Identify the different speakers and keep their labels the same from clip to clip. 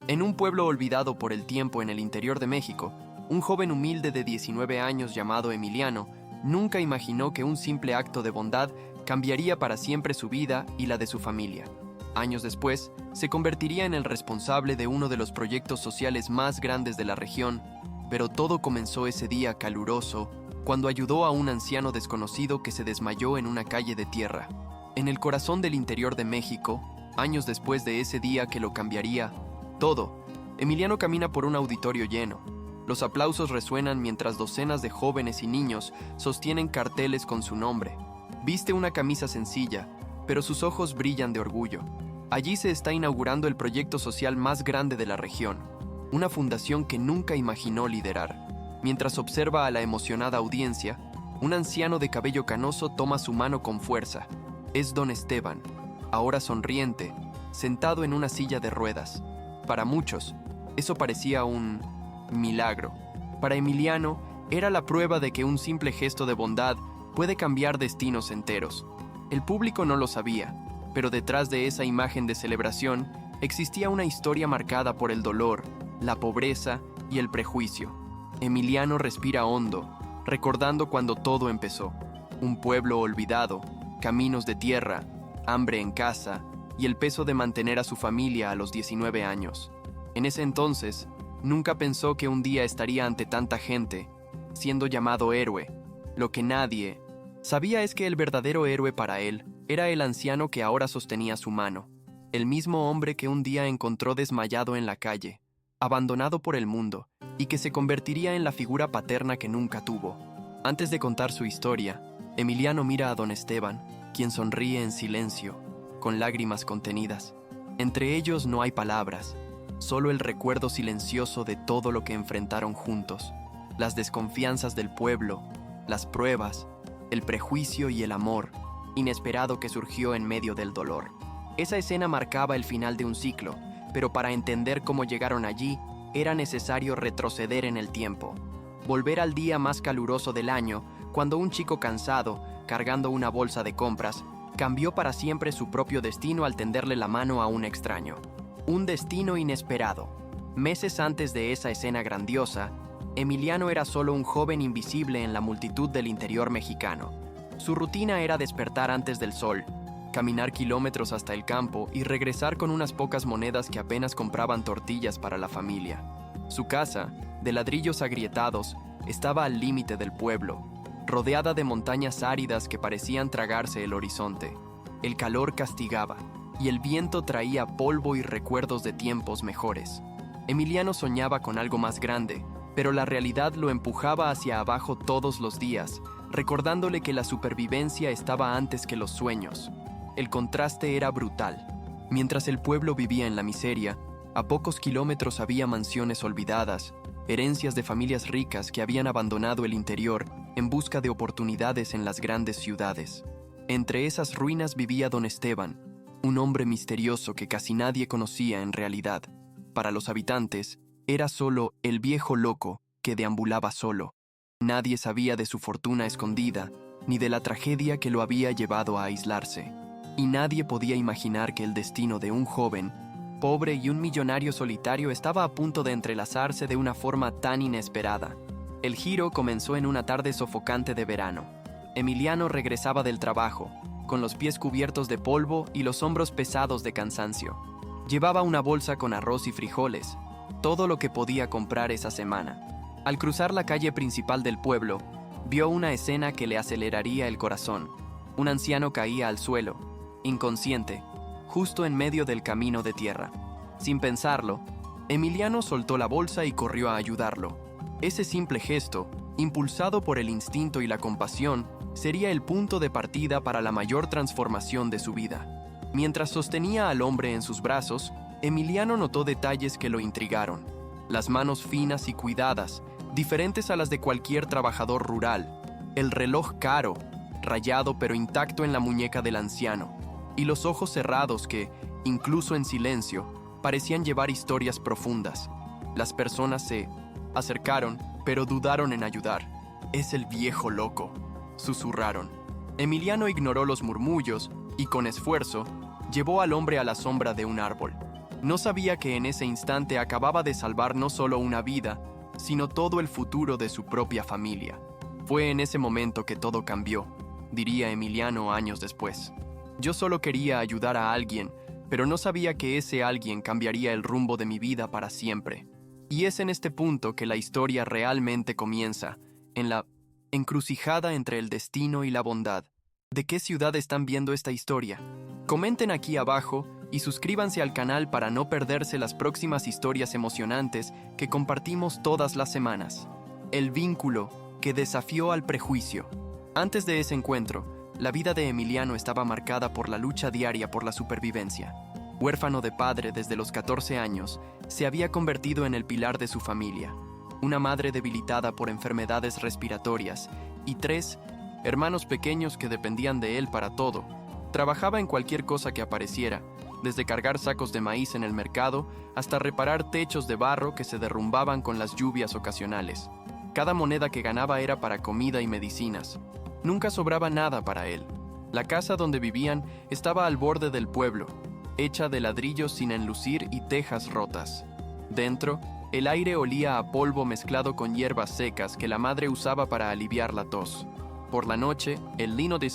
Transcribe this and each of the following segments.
Speaker 1: En un pueblo olvidado por el tiempo en el interior de México, un joven humilde de 19 años llamado Emiliano nunca imaginó que un simple acto de bondad cambiaría para siempre su vida y la de su familia. Años después, se convertiría en el responsable de uno de los proyectos sociales más grandes de la región, pero todo comenzó ese día caluroso, cuando ayudó a un anciano desconocido que se desmayó en una calle de tierra. En el corazón del interior de México, años después de ese día que lo cambiaría todo, Emiliano camina por un auditorio lleno. Los aplausos resuenan mientras docenas de jóvenes y niños sostienen carteles con su nombre. Viste una camisa sencilla, pero sus ojos brillan de orgullo. Allí se está inaugurando el proyecto social más grande de la región, una fundación que nunca imaginó liderar. Mientras observa a la emocionada audiencia, un anciano de cabello canoso toma su mano con fuerza. Es don Esteban, ahora sonriente, sentado en una silla de ruedas. Para muchos, eso parecía un milagro. Para Emiliano, era la prueba de que un simple gesto de bondad puede cambiar destinos enteros. El público no lo sabía, pero detrás de esa imagen de celebración existía una historia marcada por el dolor, la pobreza y el prejuicio. Emiliano respira hondo, recordando cuando todo empezó. Un pueblo olvidado, caminos de tierra, hambre en casa y el peso de mantener a su familia a los 19 años. En ese entonces, nunca pensó que un día estaría ante tanta gente, siendo llamado héroe. Lo que nadie sabía es que el verdadero héroe para él era el anciano que ahora sostenía su mano, el mismo hombre que un día encontró desmayado en la calle, abandonado por el mundo, y que se convertiría en la figura paterna que nunca tuvo. Antes de contar su historia, Emiliano mira a don Esteban, quien sonríe en silencio, con lágrimas contenidas. Entre ellos no hay palabras, solo el recuerdo silencioso de todo lo que enfrentaron juntos, las desconfianzas del pueblo, las pruebas, el prejuicio y el amor inesperado que surgió en medio del dolor. Esa escena marcaba el final de un ciclo, pero para entender cómo llegaron allí, era necesario retroceder en el tiempo. Volver al día más caluroso del año, cuando un chico cansado, cargando una bolsa de compras, cambió para siempre su propio destino al tenderle la mano a un extraño. Un destino inesperado. Meses antes de esa escena grandiosa, Emiliano era solo un joven invisible en la multitud del interior mexicano. Su rutina era despertar antes del sol, caminar kilómetros hasta el campo y regresar con unas pocas monedas que apenas compraban tortillas para la familia. Su casa, de ladrillos agrietados, estaba al límite del pueblo, rodeada de montañas áridas que parecían tragarse el horizonte. El calor castigaba, y el viento traía polvo y recuerdos de tiempos mejores. Emiliano soñaba con algo más grande, pero la realidad lo empujaba hacia abajo todos los días, recordándole que la supervivencia estaba antes que los sueños. El contraste era brutal. Mientras el pueblo vivía en la miseria, a pocos kilómetros había mansiones olvidadas, herencias de familias ricas que habían abandonado el interior en busca de oportunidades en las grandes ciudades. Entre esas ruinas vivía don Esteban, un hombre misterioso que casi nadie conocía en realidad. Para los habitantes, era solo el viejo loco que deambulaba solo. Nadie sabía de su fortuna escondida, ni de la tragedia que lo había llevado a aislarse. Y nadie podía imaginar que el destino de un joven, pobre y un millonario solitario estaba a punto de entrelazarse de una forma tan inesperada. El giro comenzó en una tarde sofocante de verano. Emiliano regresaba del trabajo, con los pies cubiertos de polvo y los hombros pesados de cansancio. Llevaba una bolsa con arroz y frijoles, todo lo que podía comprar esa semana. Al cruzar la calle principal del pueblo, vio una escena que le aceleraría el corazón. Un anciano caía al suelo, inconsciente, justo en medio del camino de tierra. Sin pensarlo, Emiliano soltó la bolsa y corrió a ayudarlo. Ese simple gesto, impulsado por el instinto y la compasión, sería el punto de partida para la mayor transformación de su vida. Mientras sostenía al hombre en sus brazos, Emiliano notó detalles que lo intrigaron. Las manos finas y cuidadas, diferentes a las de cualquier trabajador rural. El reloj caro, rayado pero intacto en la muñeca del anciano. Y los ojos cerrados que, incluso en silencio, parecían llevar historias profundas. Las personas se acercaron, pero dudaron en ayudar. «Es el viejo loco», susurraron. Emiliano ignoró los murmullos y, con esfuerzo, llevó al hombre a la sombra de un árbol. No sabía que en ese instante acababa de salvar no solo una vida, sino todo el futuro de su propia familia. Fue en ese momento que todo cambió, diría Emiliano años después. Yo solo quería ayudar a alguien, pero no sabía que ese alguien cambiaría el rumbo de mi vida para siempre. Y es en este punto que la historia realmente comienza, en la encrucijada entre el destino y la bondad. ¿De qué ciudad están viendo esta historia? Comenten aquí abajo y suscríbanse al canal para no perderse las próximas historias emocionantes que compartimos todas las semanas. El vínculo que desafió al prejuicio. Antes de ese encuentro, la vida de Emiliano estaba marcada por la lucha diaria por la supervivencia. Huérfano de padre desde los 14 años, se había convertido en el pilar de su familia. Una madre debilitada por enfermedades respiratorias y 3 hermanos pequeños que dependían de él para todo. Trabajaba en cualquier cosa que apareciera, desde cargar sacos de maíz en el mercado hasta reparar techos de barro que se derrumbaban con las lluvias ocasionales. Cada moneda que ganaba era para comida y medicinas. Nunca sobraba nada para él. La casa donde vivían estaba al borde del pueblo, hecha de ladrillos sin enlucir y tejas rotas. Dentro, el aire olía a polvo mezclado con hierbas secas que la madre usaba para aliviar la tos. Por la noche, el lino de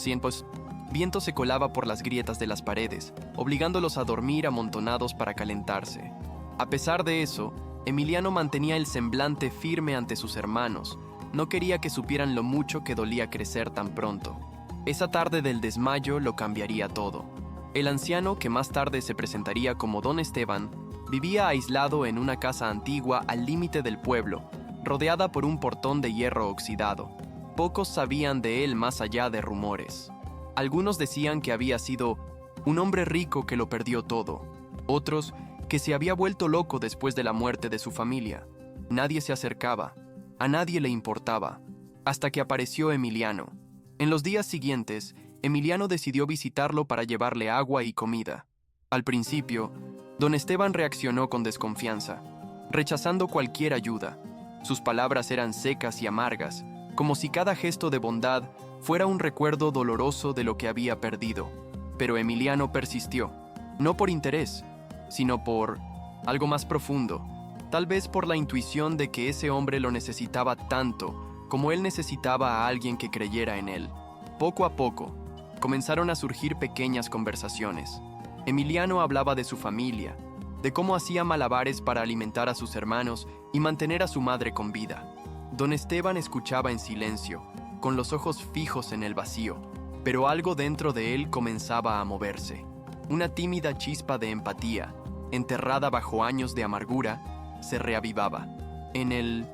Speaker 1: viento se colaba por las grietas de las paredes, obligándolos a dormir amontonados para calentarse. A pesar de eso, Emiliano mantenía el semblante firme ante sus hermanos. No quería que supieran lo mucho que dolía crecer tan pronto. Esa tarde del desmayo lo cambiaría todo. El anciano, que más tarde se presentaría como Don Esteban, vivía aislado en una casa antigua al límite del pueblo, rodeada por un portón de hierro oxidado. Pocos sabían de él más allá de rumores. Algunos decían que había sido un hombre rico que lo perdió todo. Otros, que se había vuelto loco después de la muerte de su familia. Nadie se acercaba. A nadie le importaba. Hasta que apareció Emiliano. En los días siguientes, Emiliano decidió visitarlo para llevarle agua y comida. Al principio, Don Esteban reaccionó con desconfianza, rechazando cualquier ayuda. Sus palabras eran secas y amargas, como si cada gesto de bondad fuera un recuerdo doloroso de lo que había perdido. Pero Emiliano persistió, no por interés, sino por algo más profundo, tal vez por la intuición de que ese hombre lo necesitaba tanto como él necesitaba a alguien que creyera en él. Poco a poco, comenzaron a surgir pequeñas conversaciones. Emiliano hablaba de su familia, de cómo hacía malabares para alimentar a sus hermanos y mantener a su madre con vida. Don Esteban escuchaba en silencio, con los ojos fijos en el vacío, pero algo dentro de él comenzaba a moverse. Una tímida chispa de empatía, enterrada bajo años de amargura, se reavivaba. En el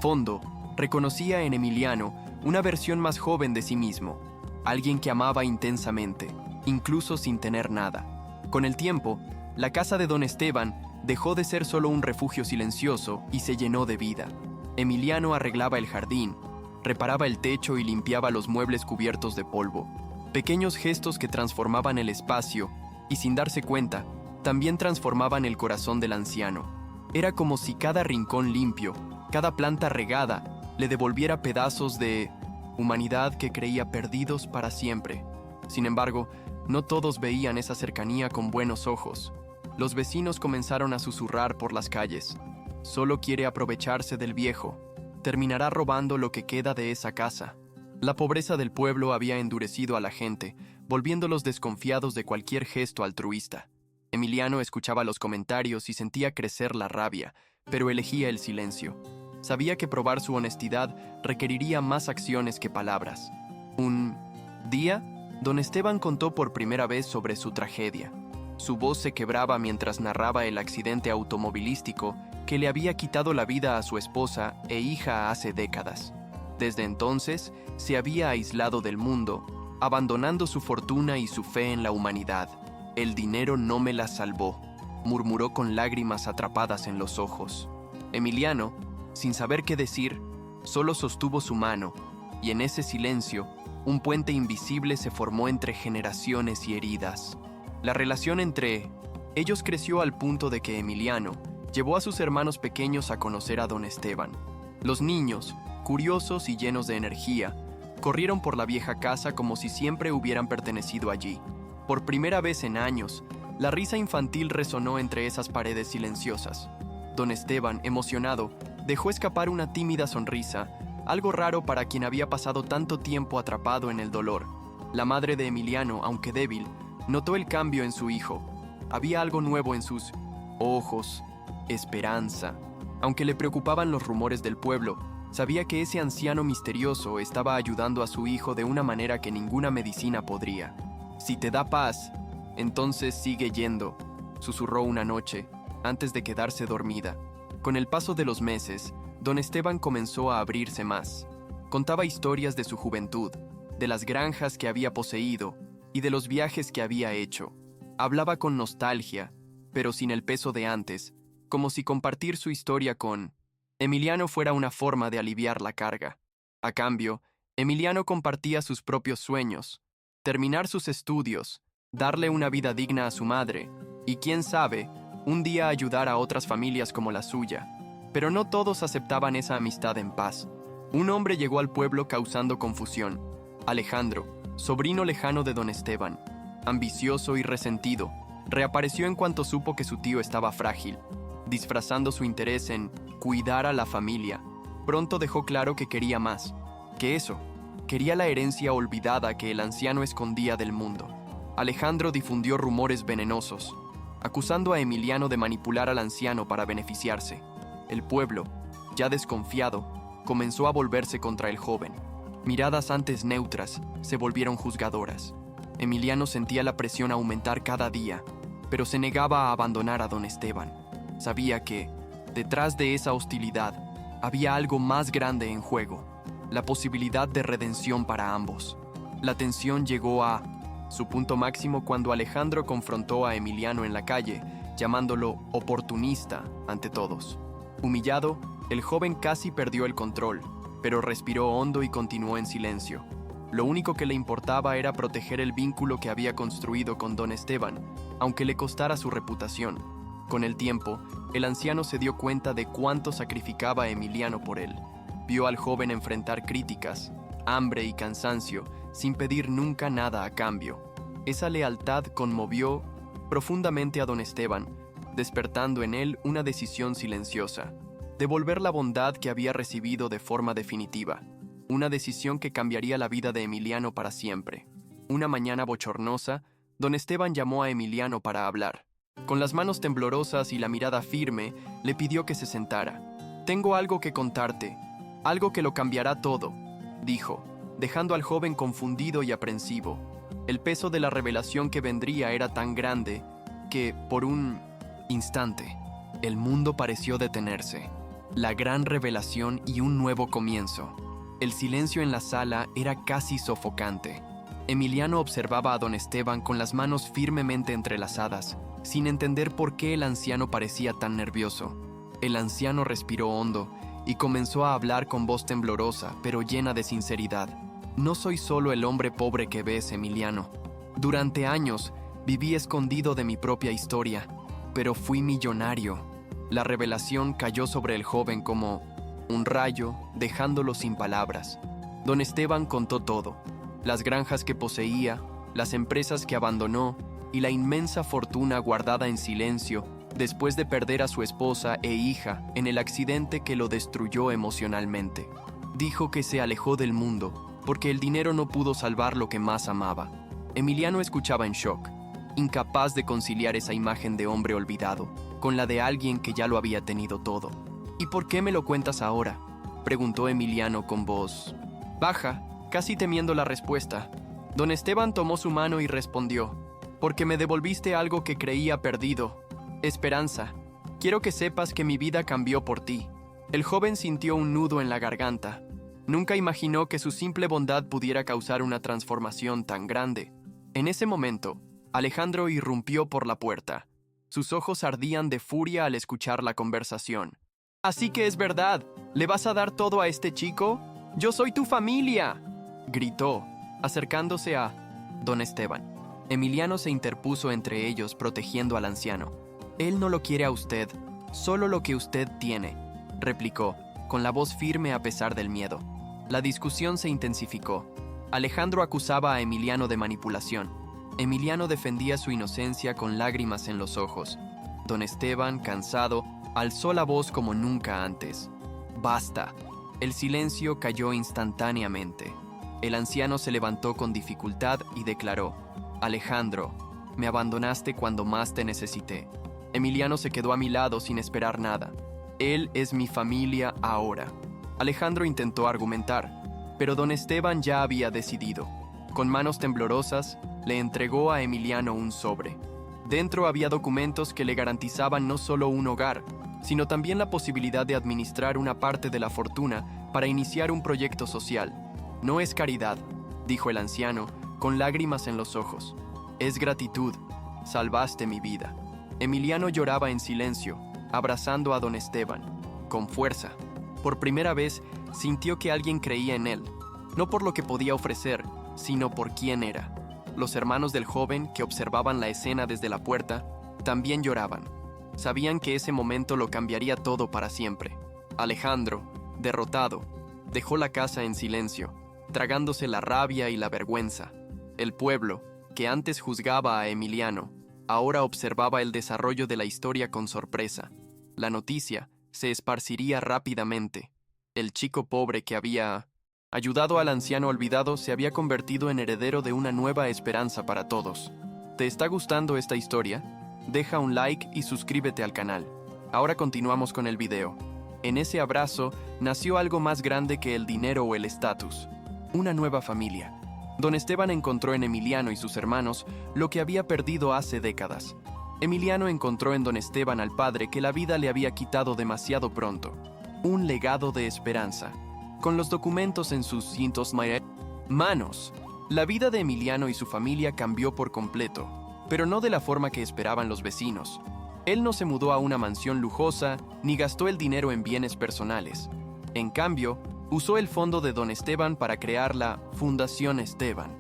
Speaker 1: fondo, reconocía en Emiliano una versión más joven de sí mismo, alguien que amaba intensamente, incluso sin tener nada. Con el tiempo, la casa de Don Esteban dejó de ser solo un refugio silencioso y se llenó de vida. Emiliano arreglaba el jardín, reparaba el techo y limpiaba los muebles cubiertos de polvo. Pequeños gestos que transformaban el espacio y, sin darse cuenta, también transformaban el corazón del anciano. Era como si cada rincón limpio, cada planta regada, le devolviera pedazos de humanidad que creía perdidos para siempre. Sin embargo, no todos veían esa cercanía con buenos ojos. Los vecinos comenzaron a susurrar por las calles. Solo quiere aprovecharse del viejo. Terminará robando lo que queda de esa casa. La pobreza del pueblo había endurecido a la gente, volviéndolos desconfiados de cualquier gesto altruista. Emiliano escuchaba los comentarios y sentía crecer la rabia, pero elegía el silencio. Sabía que probar su honestidad requeriría más acciones que palabras. Un día, Don Esteban contó por primera vez sobre su tragedia. Su voz se quebraba mientras narraba el accidente automovilístico que le había quitado la vida a su esposa e hija hace décadas. Desde entonces, se había aislado del mundo, abandonando su fortuna y su fe en la humanidad. El dinero no me la salvó, murmuró con lágrimas atrapadas en los ojos. Emiliano, sin saber qué decir, solo sostuvo su mano, y en ese silencio, un puente invisible se formó entre generaciones y heridas. La relación entre ellos creció al punto de que Emiliano llevó a sus hermanos pequeños a conocer a Don Esteban. Los niños, curiosos y llenos de energía, corrieron por la vieja casa como si siempre hubieran pertenecido allí. Por primera vez en años, La risa infantil resonó entre esas paredes silenciosas. Don Esteban, emocionado, dejó escapar una tímida sonrisa, algo raro para quien había pasado tanto tiempo atrapado en el dolor. La madre de Emiliano, aunque débil, notó el cambio en su hijo. Había algo nuevo en sus ojos, esperanza. Aunque le preocupaban los rumores del pueblo, sabía que ese anciano misterioso estaba ayudando a su hijo de una manera que ninguna medicina podría. «Si te da paz, entonces sigue yendo», susurró una noche, antes de quedarse dormida. Con el paso de los meses, don Esteban comenzó a abrirse más. Contaba historias de su juventud, de las granjas que había poseído y de los viajes que había hecho. Hablaba con nostalgia, pero sin el peso de antes, como si compartir su historia con Emiliano fuera una forma de aliviar la carga. A cambio, Emiliano compartía sus propios sueños, terminar sus estudios, darle una vida digna a su madre y, quién sabe, un día ayudar a otras familias como la suya. Pero no todos aceptaban esa amistad en paz. Un hombre llegó al pueblo causando confusión. Alejandro, sobrino lejano de don Esteban, ambicioso y resentido, reapareció en cuanto supo que su tío estaba frágil. Disfrazando su interés en cuidar a la familia, pronto dejó claro que quería más que eso. Quería la herencia olvidada que el anciano escondía del mundo. Alejandro difundió rumores venenosos, acusando a Emiliano de manipular al anciano para beneficiarse. El pueblo, ya desconfiado, comenzó a volverse contra el joven. Miradas antes neutras se volvieron juzgadoras. Emiliano sentía la presión aumentar cada día, pero se negaba a abandonar a don Esteban. Sabía que, detrás de esa hostilidad, había algo más grande en juego, la posibilidad de redención para ambos. La tensión llegó a su punto máximo cuando Alejandro confrontó a Emiliano en la calle, llamándolo oportunista ante todos. Humillado, el joven casi perdió el control, pero respiró hondo y continuó en silencio. Lo único que le importaba era proteger el vínculo que había construido con don Esteban, aunque le costara su reputación. Con el tiempo, el anciano se dio cuenta de cuánto sacrificaba Emiliano por él. Vio al joven enfrentar críticas, hambre y cansancio, sin pedir nunca nada a cambio. Esa lealtad conmovió profundamente a don Esteban, despertando en él una decisión silenciosa: devolver la bondad que había recibido de forma definitiva. Una decisión que cambiaría la vida de Emiliano para siempre. Una mañana bochornosa, don Esteban llamó a Emiliano para hablar. Con las manos temblorosas y la mirada firme, le pidió que se sentara. «Tengo algo que contarte, algo que lo cambiará todo», dijo, dejando al joven confundido y aprensivo. El peso de la revelación que vendría era tan grande que, por un instante, el mundo pareció detenerse. La gran revelación y un nuevo comienzo. El silencio en la sala era casi sofocante. Emiliano observaba a don Esteban con las manos firmemente entrelazadas, sin entender por qué el anciano parecía tan nervioso. El anciano respiró hondo y comenzó a hablar con voz temblorosa, pero llena de sinceridad. «No soy solo el hombre pobre que ves, Emiliano. Durante años viví escondido de mi propia historia, pero fui millonario». La revelación cayó sobre el joven como un rayo, dejándolo sin palabras. Don Esteban contó todo: las granjas que poseía, las empresas que abandonó y la inmensa fortuna guardada en silencio después de perder a su esposa e hija en el accidente que lo destruyó emocionalmente. Dijo que se alejó del mundo porque el dinero no pudo salvar lo que más amaba. Emiliano escuchaba en shock, incapaz de conciliar esa imagen de hombre olvidado con la de alguien que ya lo había tenido todo. «¿Y por qué me lo cuentas ahora?», preguntó Emiliano con voz baja, casi temiendo la respuesta. Don Esteban tomó su mano y respondió: «Porque me devolviste algo que creía perdido, esperanza. Quiero que sepas que mi vida cambió por ti». El joven sintió un nudo en la garganta. Nunca imaginó que su simple bondad pudiera causar una transformación tan grande. En ese momento, Alejandro irrumpió por la puerta. Sus ojos ardían de furia al escuchar la conversación. «Así que es verdad, ¿le vas a dar todo a este chico? ¡Yo soy tu familia!», gritó, acercándose a don Esteban. Emiliano se interpuso entre ellos, protegiendo al anciano. «Él no lo quiere a usted, solo lo que usted tiene», replicó, con la voz firme a pesar del miedo. La discusión se intensificó. Alejandro acusaba a Emiliano de manipulación. Emiliano defendía su inocencia con lágrimas en los ojos. Don Esteban, cansado, alzó la voz como nunca antes. «Basta». El silencio cayó instantáneamente. El anciano se levantó con dificultad y declaró: «Alejandro, me abandonaste cuando más te necesité». Emiliano se quedó a mi lado sin esperar nada. «Él es mi familia ahora». Alejandro intentó argumentar, pero don Esteban ya había decidido. Con manos temblorosas, le entregó a Emiliano un sobre. Dentro había documentos que le garantizaban no solo un hogar, sino también la posibilidad de administrar una parte de la fortuna para iniciar un proyecto social. «No es caridad», dijo el anciano, con lágrimas en los ojos. «Es gratitud. Salvaste mi vida». Emiliano lloraba en silencio, abrazando a don Esteban, con fuerza. Por primera vez, sintió que alguien creía en él, no por lo que podía ofrecer, sino por quién era. Los hermanos del joven, que observaban la escena desde la puerta, también lloraban. Sabían que ese momento lo cambiaría todo para siempre. Alejandro, derrotado, dejó la casa en silencio, tragándose la rabia y la vergüenza. El pueblo, que antes juzgaba a Emiliano, ahora observaba el desarrollo de la historia con sorpresa. La noticia se esparciría rápidamente. El chico pobre que había ayudado al anciano olvidado se había convertido en heredero de una nueva esperanza para todos. ¿Te está gustando esta historia? Deja un like y suscríbete al canal. Ahora continuamos con el video. En ese abrazo nació algo más grande que el dinero o el estatus. Una nueva familia. Don Esteban encontró en Emiliano y sus hermanos lo que había perdido hace décadas. Emiliano encontró en don Esteban al padre que la vida le había quitado demasiado pronto. Un legado de esperanza. Con los documentos en sus cintos manos, la vida de Emiliano y su familia cambió por completo, pero no de la forma que esperaban los vecinos. Él no se mudó a una mansión lujosa ni gastó el dinero en bienes personales. En cambio, usó el fondo de don Esteban para crear la Fundación Esteban.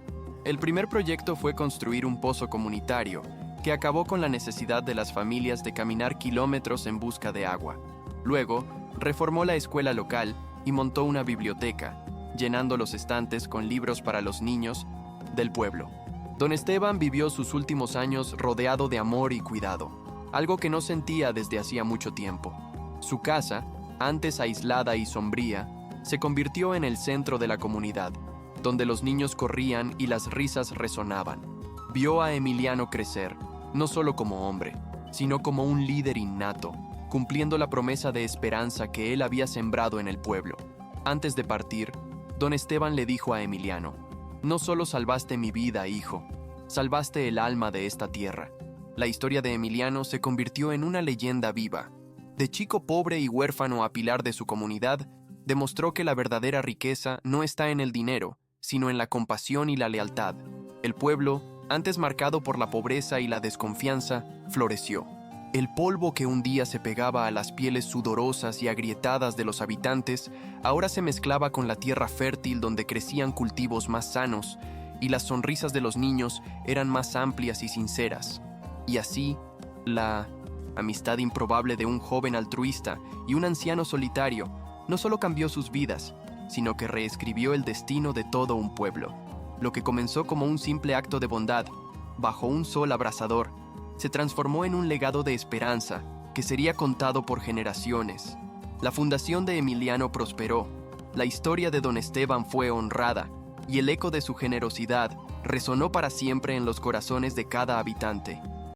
Speaker 1: El primer proyecto fue construir un pozo comunitario que acabó con la necesidad de las familias de caminar kilómetros en busca de agua. Luego, reformó la escuela local y montó una biblioteca, llenando los estantes con libros para los niños del pueblo. Don Esteban vivió sus últimos años rodeado de amor y cuidado, algo que no sentía desde hacía mucho tiempo. Su casa, antes aislada y sombría, se convirtió en el centro de la comunidad, donde los niños corrían y las risas resonaban. Vio a Emiliano crecer, no solo como hombre, sino como un líder innato, cumpliendo la promesa de esperanza que él había sembrado en el pueblo. Antes de partir, don Esteban le dijo a Emiliano: «No solo salvaste mi vida, hijo, salvaste el alma de esta tierra». La historia de Emiliano se convirtió en una leyenda viva. De chico pobre y huérfano a pilar de su comunidad, demostró que la verdadera riqueza no está en el dinero, sino en la compasión y la lealtad. El pueblo, antes marcado por la pobreza y la desconfianza, floreció. El polvo que un día se pegaba a las pieles sudorosas y agrietadas de los habitantes, ahora se mezclaba con la tierra fértil donde crecían cultivos más sanos, y las sonrisas de los niños eran más amplias y sinceras. Y así, la amistad improbable de un joven altruista y un anciano solitario no solo cambió sus vidas, sino que reescribió el destino de todo un pueblo. Lo que comenzó como un simple acto de bondad, bajo un sol abrasador, se transformó en un legado de esperanza que sería contado por generaciones. La fundación de Emiliano prosperó, la historia de don Esteban fue honrada, y el eco de su generosidad resonó para siempre en los corazones de cada habitante.